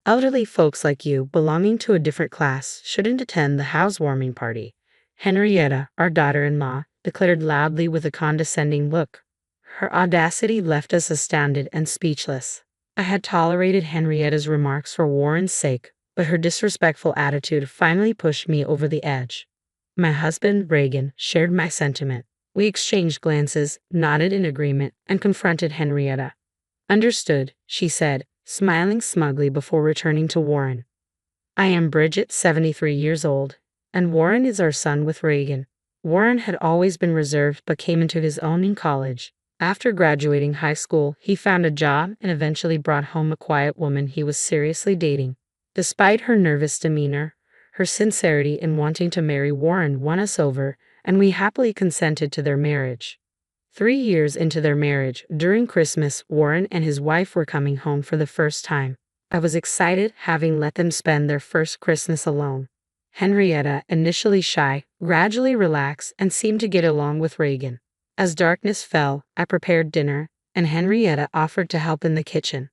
Elderly folks like you, belonging to a different class, shouldn't attend the housewarming party. Henrietta, our daughter-in-law, declared loudly with a condescending look. Her audacity left us astounded and speechless. I had tolerated Henrietta's remarks for Warren's sake, but her disrespectful attitude finally pushed me over the edge. My husband, Reagan, shared my sentiment. We exchanged glances, nodded in agreement, and confronted Henrietta. Understood, she said, smiling smugly before returning to Warren. I am Bridget, 73 years old, and Warren is our son with Reagan. Warren had always been reserved but came into his own in college. After graduating high school, he found a job and eventually brought home a quiet woman he was seriously dating. Despite her nervous demeanor, her sincerity in wanting to marry Warren won us over, and we happily consented to their marriage. 3 years into their marriage, during Christmas, Warren and his wife were coming home for the first time. I was excited, having let them spend their first Christmas alone. Henrietta, initially shy, gradually relaxed and seemed to get along with Reagan. As darkness fell, I prepared dinner, and Henrietta offered to help in the kitchen.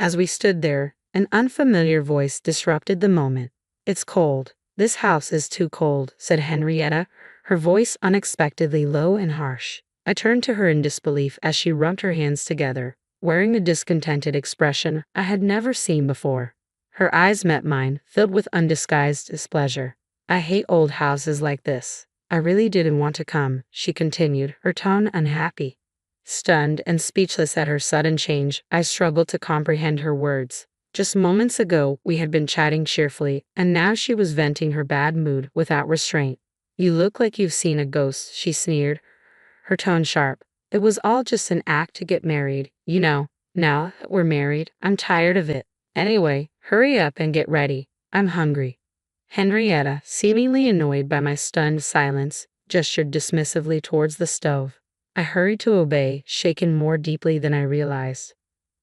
As we stood there, an unfamiliar voice disrupted the moment. "It's cold. This house is too cold," said Henrietta, her voice unexpectedly low and harsh. I turned to her in disbelief as she rubbed her hands together, wearing a discontented expression I had never seen before. Her eyes met mine, filled with undisguised displeasure. "I hate old houses like this. I really didn't want to come," she continued, her tone unhappy. Stunned and speechless at her sudden change, I struggled to comprehend her words. Just moments ago, we had been chatting cheerfully, and now she was venting her bad mood without restraint. "You look like you've seen a ghost," she sneered, her tone sharp. "It was all just an act to get married, you know. Now that we're married, I'm tired of it. Anyway, hurry up and get ready. I'm hungry." Henrietta, seemingly annoyed by my stunned silence, gestured dismissively towards the stove. I hurried to obey, shaken more deeply than I realized.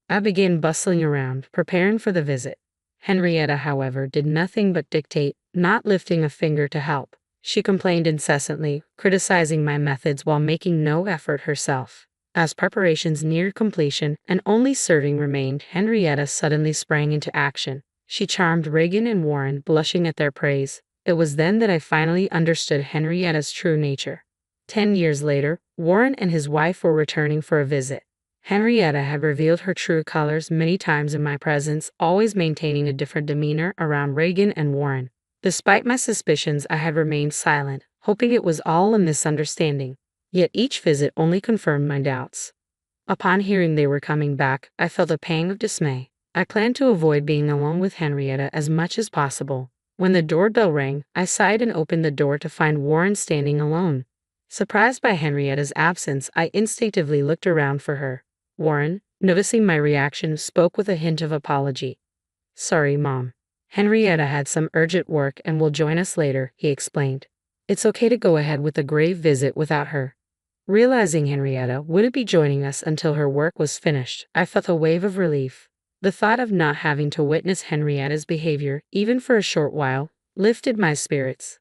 I began bustling around, preparing for the visit. Henrietta, however, did nothing but dictate, not lifting a finger to help. She complained incessantly, criticizing my methods while making no effort herself. As preparations neared completion and only serving remained, Henrietta suddenly sprang into action. She charmed Reagan and Warren, blushing at their praise. It was then that I finally understood Henrietta's true nature. 10 years later, Warren and his wife were returning for a visit. Henrietta had revealed her true colors many times in my presence, always maintaining a different demeanor around Reagan and Warren. Despite my suspicions, I had remained silent, hoping it was all a misunderstanding. Yet each visit only confirmed my doubts. Upon hearing they were coming back, I felt a pang of dismay. I planned to avoid being alone with Henrietta as much as possible. When the doorbell rang, I sighed and opened the door to find Warren standing alone. Surprised by Henrietta's absence, I instinctively looked around for her. Warren, noticing my reaction, spoke with a hint of apology. "Sorry, Mom. Henrietta had some urgent work and will join us later," he explained. "It's okay to go ahead with the grave visit without her." Realizing Henrietta wouldn't be joining us until her work was finished, I felt a wave of relief. The thought of not having to witness Henrietta's behavior, even for a short while, lifted my spirits.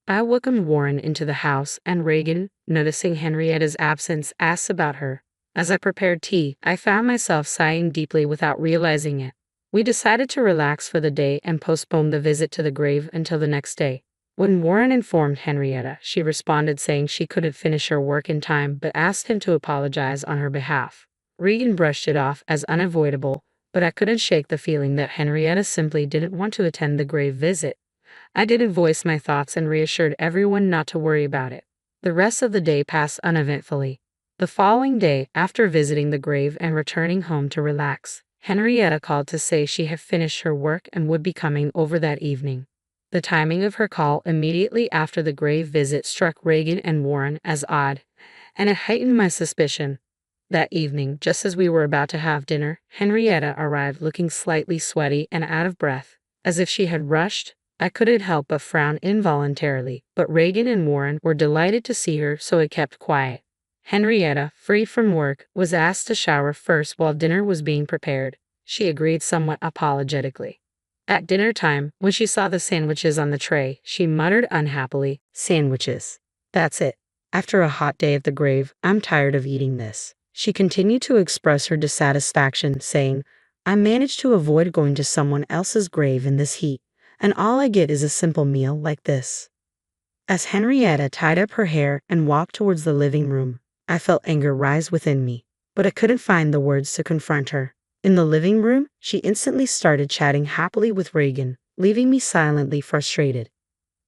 I welcomed Warren into the house, and Reagan, noticing Henrietta's absence, asked about her. As I prepared tea, I found myself sighing deeply without realizing it. We decided to relax for the day and postpone the visit to the grave until the next day. When Warren informed Henrietta, she responded saying she couldn't finish her work in time but asked him to apologize on her behalf. Regan brushed it off as unavoidable, but I couldn't shake the feeling that Henrietta simply didn't want to attend the grave visit. I didn't voice my thoughts and reassured everyone not to worry about it. The rest of the day passed uneventfully. The following day, after visiting the grave and returning home to relax, Henrietta called to say she had finished her work and would be coming over that evening. The timing of her call immediately after the grave visit struck Reagan and Warren as odd, and it heightened my suspicion. That evening, just as we were about to have dinner, Henrietta arrived looking slightly sweaty and out of breath, as if she had rushed. I couldn't help but frown involuntarily, but Reagan and Warren were delighted to see her, so I kept quiet. Henrietta, free from work, was asked to shower first while dinner was being prepared. She agreed somewhat apologetically. At dinner time, when she saw the sandwiches on the tray, she muttered unhappily, "Sandwiches. That's it. After a hot day at the grave, I'm tired of eating this." She continued to express her dissatisfaction, saying, I managed to avoid going to someone else's grave in this heat, and all I get is a simple meal like this. As Henrietta tied up her hair and walked towards the living room, I felt anger rise within me, but I couldn't find the words to confront her. In the living room, she instantly started chatting happily with Reagan, leaving me silently frustrated.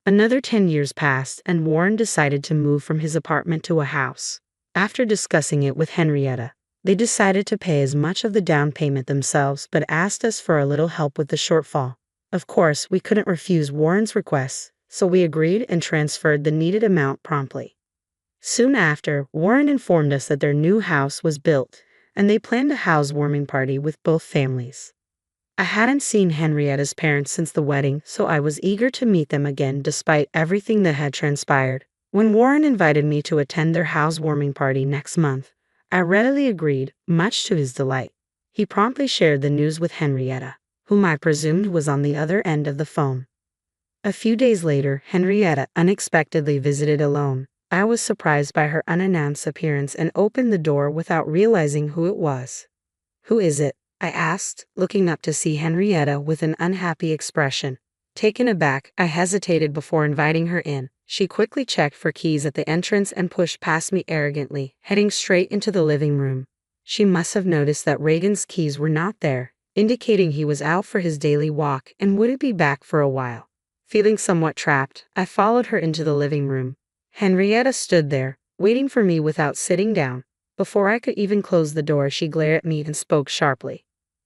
Another 10 years passed, and Warren decided to move from his apartment to a house. After discussing it with Henrietta, they decided to pay as much of the down payment themselves but asked us for a little help with the shortfall. Of course, we couldn't refuse Warren's requests, so we agreed and transferred the needed amount promptly. Soon after, Warren informed us that their new house was built, and they planned a housewarming party with both families. I hadn't seen Henrietta's parents since the wedding, so I was eager to meet them again despite everything that had transpired. When Warren invited me to attend their housewarming party next month, I readily agreed, much to his delight. He promptly shared the news with Henrietta, whom I presumed was on the other end of the phone. A few days later, Henrietta unexpectedly visited alone. I was surprised by her unannounced appearance and opened the door without realizing who it was. "Who is it?" I asked, looking up to see Henrietta with an unhappy expression. Taken aback, I hesitated before inviting her in. She quickly checked for keys at the entrance and pushed past me arrogantly, heading straight into the living room. She must have noticed that Reagan's keys were not there, indicating he was out for his daily walk and wouldn't be back for a while. Feeling somewhat trapped, I followed her into the living room. Henrietta stood there, waiting for me without sitting down. Before I could even close the door, she glared at me and spoke sharply.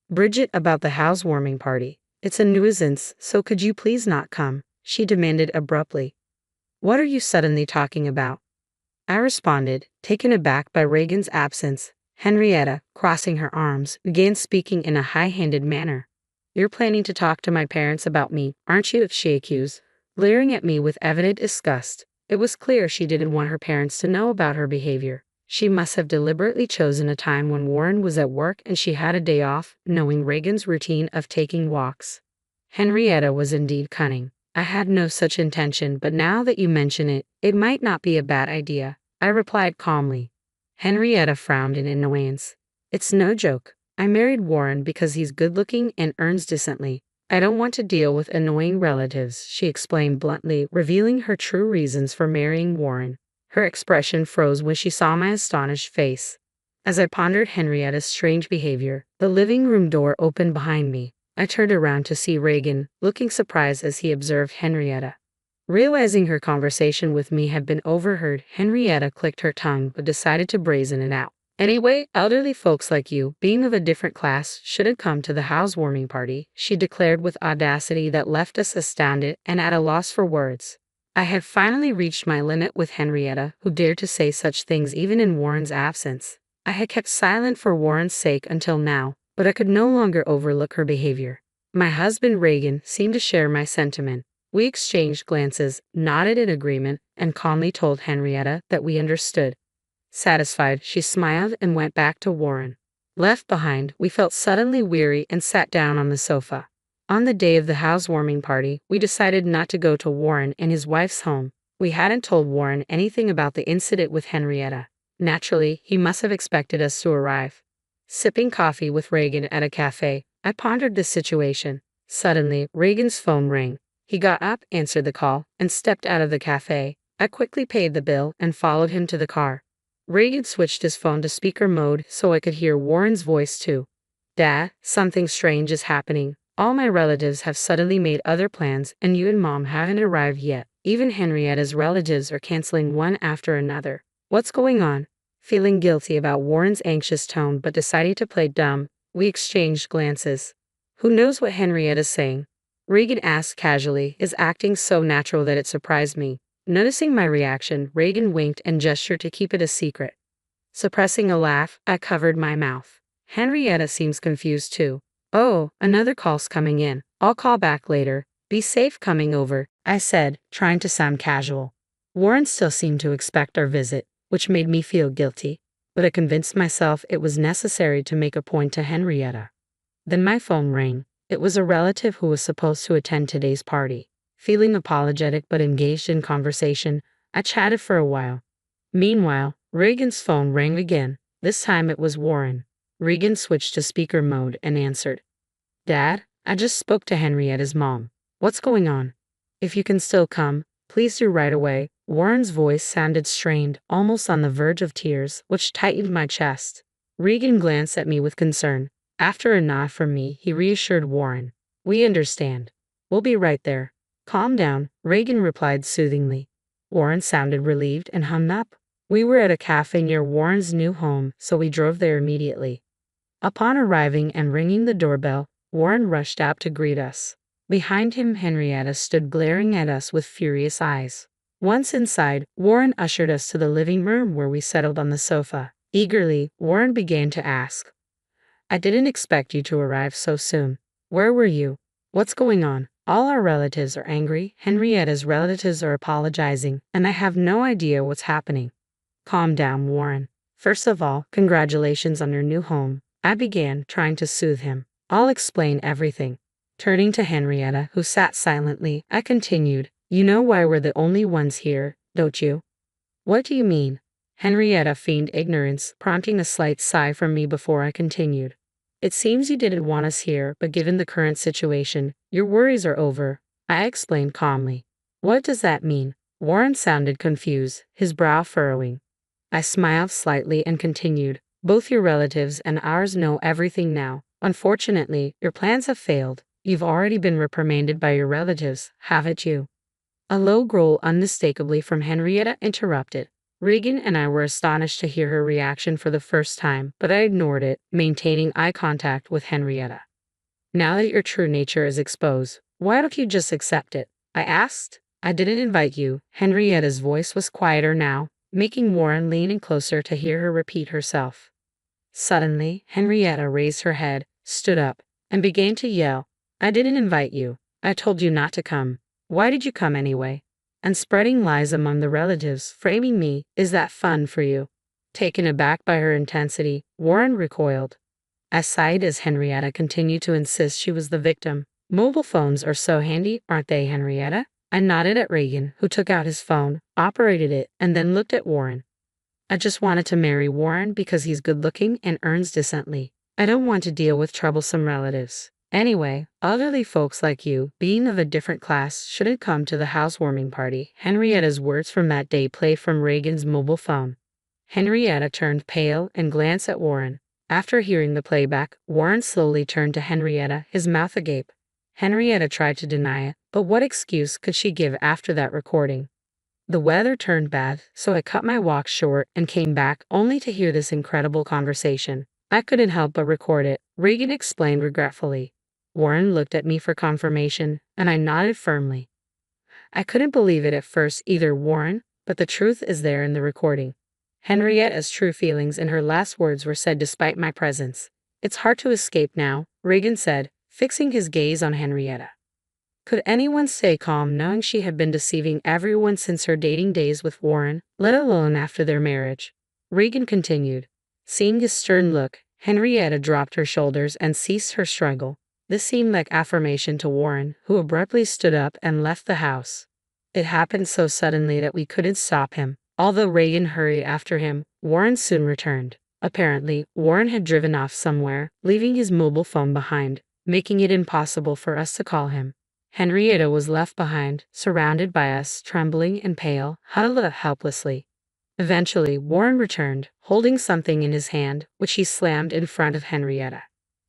"Bridget, about the housewarming party. It's a nuisance, so could you please not come?" she demanded abruptly. "What are you suddenly talking about?" I responded, taken aback by Reagan's absence. Henrietta, crossing her arms, began speaking in a high-handed manner. "You're planning to talk to my parents about me, aren't you?" she accused, glaring at me with evident disgust. It was clear she didn't want her parents to know about her behavior. She must have deliberately chosen a time when Warren was at work and she had a day off, knowing Reagan's routine of taking walks. Henrietta was indeed cunning. I had no such intention, but now that you mention it, it might not be a bad idea, I replied calmly. Henrietta frowned in annoyance. "It's no joke. I married Warren because he's good-looking and earns decently. I don't want to deal with annoying relatives," she explained bluntly, revealing her true reasons for marrying Warren. Her expression froze when she saw my astonished face. As I pondered Henrietta's strange behavior, the living room door opened behind me. I turned around to see Reagan, looking surprised as he observed Henrietta. Realizing her conversation with me had been overheard, Henrietta clicked her tongue but decided to brazen it out. "Anyway, elderly folks like you, being of a different class, shouldn't come to the housewarming party," she declared with audacity that left us astounded and at a loss for words. I had finally reached my limit with Henrietta, who dared to say such things even in Warren's absence. I had kept silent for Warren's sake until now, but I could no longer overlook her behavior. My husband Reagan seemed to share my sentiment. We exchanged glances, nodded in agreement, and calmly told Henrietta that we understood. Satisfied, she smiled and went back to Warren. Left behind, we felt suddenly weary and sat down on the sofa. On the day of the housewarming party, we decided not to go to Warren and his wife's home. We hadn't told Warren anything about the incident with Henrietta. Naturally, he must have expected us to arrive. Sipping coffee with Reagan at a cafe, I pondered the situation. Suddenly, Reagan's phone rang. He got up, answered the call, and stepped out of the cafe. I quickly paid the bill and followed him to the car. Reagan switched his phone to speaker mode so I could hear Warren's voice too. "Dad, something strange is happening. All my relatives have suddenly made other plans, and you and Mom haven't arrived yet. Even Henrietta's relatives are canceling one after another. What's going on?" Feeling guilty about Warren's anxious tone but deciding to play dumb, we exchanged glances. "Who knows what Henrietta's saying?" Reagan asked casually, his acting so natural that it surprised me. Noticing my reaction, Reagan winked and gestured to keep it a secret. Suppressing a laugh, I covered my mouth. Henrietta seems confused too. "Oh, another call's coming in. I'll call back later. Be safe coming over," I said, trying to sound casual. Warren still seemed to expect our visit, which made me feel guilty, but I convinced myself it was necessary to make a point to Henrietta. Then my phone rang. It was a relative who was supposed to attend today's party. Feeling apologetic but engaged in conversation, I chatted for a while. Meanwhile, Reagan's phone rang again. This time it was Warren. Regan switched to speaker mode and answered. Dad, I just spoke to Henrietta's mom. What's going on? If you can still come, please do right away. Warren's voice sounded strained, almost on the verge of tears, which tightened my chest. Regan glanced at me with concern. After a nod from me, he reassured Warren. We understand. We'll be right there. Calm down, Regan replied soothingly. Warren sounded relieved and hung up. We were at a cafe near Warren's new home, so we drove there immediately. Upon arriving and ringing the doorbell, Warren rushed out to greet us. Behind him, Henrietta stood glaring at us with furious eyes. Once inside, Warren ushered us to the living room where we settled on the sofa. Eagerly, Warren began to ask, I didn't expect you to arrive so soon. Where were you? What's going on? All our relatives are angry, Henrietta's relatives are apologizing, and I have no idea what's happening. Calm down, Warren. First of all, congratulations on your new home. I began, trying to soothe him. I'll explain everything. Turning to Henrietta, who sat silently, I continued, You know why we're the only ones here, don't you? What do you mean? Henrietta feigned ignorance, prompting a slight sigh from me before I continued. It seems you didn't want us here, but given the current situation, your worries are over. I explained calmly. What does that mean? Warren sounded confused, his brow furrowing. I smiled slightly and continued. Both your relatives and ours know everything now. Unfortunately, your plans have failed. You've already been reprimanded by your relatives, haven't you? A low growl unmistakably from Henrietta interrupted. Regan and I were astonished to hear her reaction for the first time, but I ignored it, maintaining eye contact with Henrietta. Now that your true nature is exposed, why don't you just accept it? I asked. I didn't invite you. Henrietta's voice was quieter now, making Warren lean in closer to hear her repeat herself. Suddenly, Henrietta raised her head, stood up, and began to yell. I didn't invite you. I told you not to come. Why did you come anyway? And spreading lies among the relatives, framing me, is that fun for you? Taken aback by her intensity, Warren recoiled. I sighed as Henrietta continued to insist she was the victim. Mobile phones are so handy, aren't they, Henrietta? I nodded at Regan, who took out his phone, operated it, and then looked at Warren. I just wanted to marry Warren because he's good-looking and earns decently. I don't want to deal with troublesome relatives. Anyway, elderly folks like you, being of a different class, shouldn't come to the housewarming party. Henrietta's words from that day played from Regan's mobile phone. Henrietta turned pale and glanced at Warren. After hearing the playback, Warren slowly turned to Henrietta, his mouth agape. Henrietta tried to deny it, but what excuse could she give after that recording? The weather turned bad, so I cut my walk short and came back only to hear this incredible conversation. I couldn't help but record it, Regan explained regretfully. Warren looked at me for confirmation, and I nodded firmly. I couldn't believe it at first either, Warren, but the truth is there in the recording. Henrietta's true feelings in her last words were said despite my presence. It's hard to escape now, Regan said, fixing his gaze on Henrietta. Could anyone stay calm knowing she had been deceiving everyone since her dating days with Warren, let alone after their marriage? Regan continued. Seeing his stern look, Henrietta dropped her shoulders and ceased her struggle. This seemed like affirmation to Warren, who abruptly stood up and left the house. It happened so suddenly that we couldn't stop him. Although Regan hurried after him, Warren soon returned. Apparently, Warren had driven off somewhere, leaving his mobile phone behind, making it impossible for us to call him. Henrietta was left behind, surrounded by us, trembling and pale, huddled up helplessly. Eventually, Warren returned, holding something in his hand, which he slammed in front of Henrietta.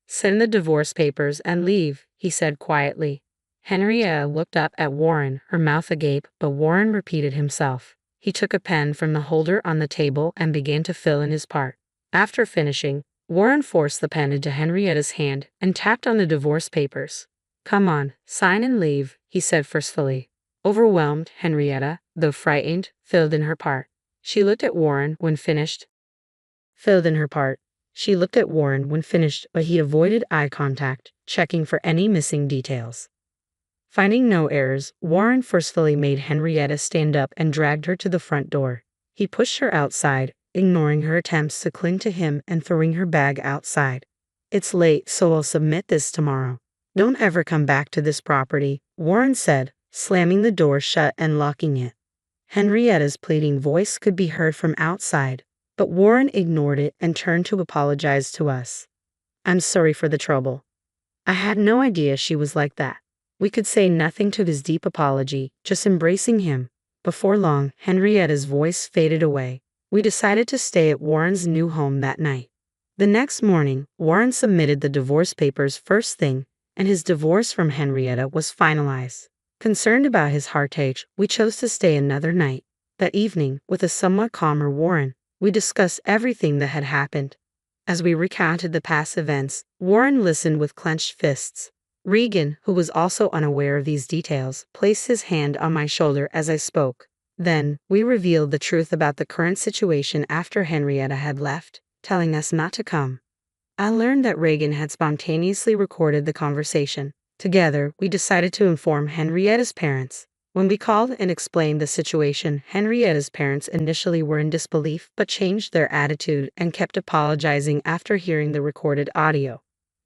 Send the divorce papers and leave, he said quietly. Henrietta looked up at Warren, her mouth agape, but Warren repeated himself. He took a pen from the holder on the table and began to fill in his part. After finishing, Warren forced the pen into Henrietta's hand and tapped on the divorce papers. Come on, sign and leave, he said forcefully. Overwhelmed, Henrietta, though frightened, filled in her part. She looked at Warren when finished. She looked at Warren when finished, but he avoided eye contact, checking for any missing details. Finding no errors, Warren forcefully made Henrietta stand up and dragged her to the front door. He pushed her outside, ignoring her attempts to cling to him and throwing her bag outside. It's late, so I'll submit this tomorrow. Don't ever come back to this property, Warren said, slamming the door shut and locking it. Henrietta's pleading voice could be heard from outside. But Warren ignored it and turned to apologize to us. "I'm sorry for the trouble. I had no idea she was like that." We could say nothing to his deep apology, just embracing him. Before long, Henrietta's voice faded away. We decided to stay at Warren's new home that night. The next morning, Warren submitted the divorce papers first thing, and his divorce from Henrietta was finalized. Concerned about his heartache, we chose to stay another night. That evening, with a somewhat calmer Warren, we discussed everything that had happened. As we recounted the past events, Warren listened with clenched fists. Regan, who was also unaware of these details, placed his hand on my shoulder as I spoke. Then, we revealed the truth about the current situation after Henrietta had left, telling us not to come. I learned that Regan had spontaneously recorded the conversation. Together, we decided to inform Henrietta's parents. When we called and explained the situation, Henrietta's parents initially were in disbelief but changed their attitude and kept apologizing after hearing the recorded audio.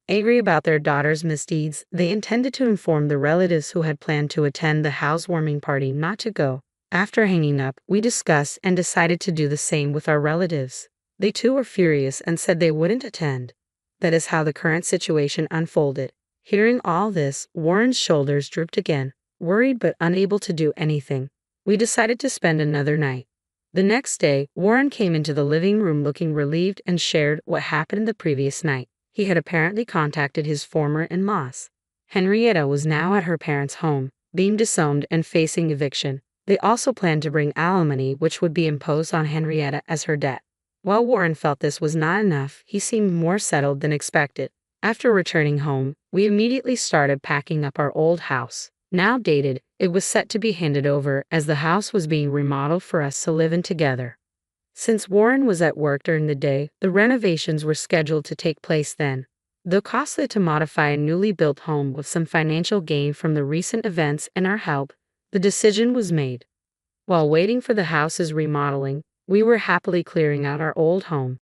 Angry about their daughter's misdeeds, they intended to inform the relatives who had planned to attend the housewarming party not to go. After hanging up, we discussed and decided to do the same with our relatives. They too were furious and said they wouldn't attend. That is how the current situation unfolded. Hearing all this, Warren's shoulders drooped again. Worried but unable to do anything, we decided to spend another night. The next day, Warren came into the living room looking relieved and shared what happened the previous night. He had apparently contacted his former in-laws. Henrietta was now at her parents' home, being disowned and facing eviction. They also planned to bring alimony, which would be imposed on Henrietta as her debt. While Warren felt this was not enough, he seemed more settled than expected. After returning home, we immediately started packing up our old house. Now dated, it was set to be handed over as the house was being remodeled for us to live in together. Since Warren was at work during the day, the renovations were scheduled to take place then. Though costly to modify a newly built home with some financial gain from the recent events and our help, the decision was made. While waiting for the house's remodeling, we were happily clearing out our old home.